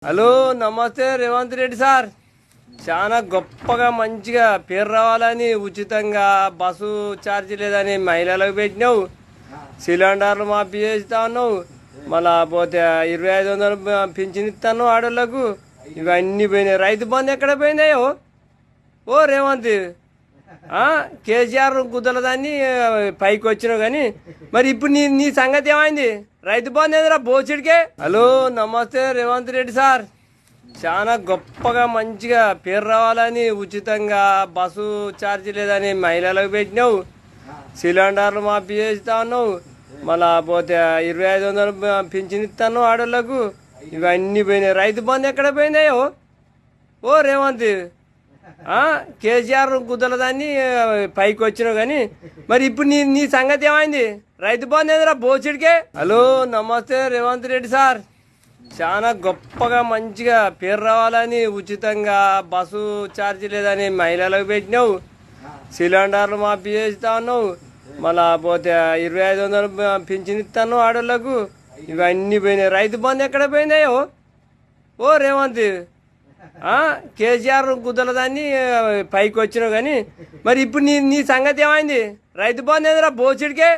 Hello నమస్తే Revanth Reddy sir. చాలా గొప్పగా మంచిగా పేరు రావాలని ఉచితంగా బస్సు ఛార్జీ లేదని మహిళలకు పెట్టినావు, సిలిండర్లు మాఫీ చేస్తా ఉన్నావు, మళ్ళా పోతే 2500 పింఛన్ ఇస్తాను ఆడోళ్ళకు. ఇవన్నీ పోయినాయి. రైతు బంధు ఎక్కడ పోయినాయో ఓ రేవంత్. కేసీఆర్ కుదలదాన్ని పైకి వచ్చినావు కానీ మరి ఇప్పుడు నీ నీ సంగతి ఏమైంది? రైతు బంధు ఏదిరా బోచిడికే. హలో నమస్తే రేవంత్ రెడ్డి సార్. చాలా గొప్పగా మంచిగా పేరు రావాలని ఉచితంగా బస్సు ఛార్జీ లేదని మహిళలకు పెట్టినావు, సిలిండర్లు మాఫీ చేస్తా ఉన్నావు, మళ్ళా పోతే 2500 పింఛన్ ఇస్తాను ఆడోళ్ళకు. ఇవన్నీ పోయినాయి. రైతు బంధు ఎక్కడ పోయినాయో ఓ రేవంత్. కేసీఆర్ కుదలదాన్ని పైకి వచ్చినావు కానీ మరి ఇప్పుడు నీ నీ సంగతి ఏమైంది? రైతు బంధు ఏదిరా బోచిడికే. హలో నమస్తే రేవంత్ రెడ్డి సార్. చాలా గొప్పగా మంచిగా పేరు రావాలని ఉచితంగా బస్సు ఛార్జీ లేదని మహిళలకు పెట్టినావు, సిలిండర్లు మాఫీ చేస్తా ఉన్నావు, మళ్ళా పోతే 2500 పింఛన్ ఇస్తాను ఆడోళ్ళకు. ఇవన్నీ పోయినాయి. రైతు బంధు ఎక్కడ పోయినాయో ఓ రేవంత్. కేసీఆర్ కుదలదాన్ని పైకి వచ్చినావు కానీ మరి ఇప్పుడు నీ నీ సంగతి ఏమైంది? రైతు బంధు ఏదిరా బోచిడికే.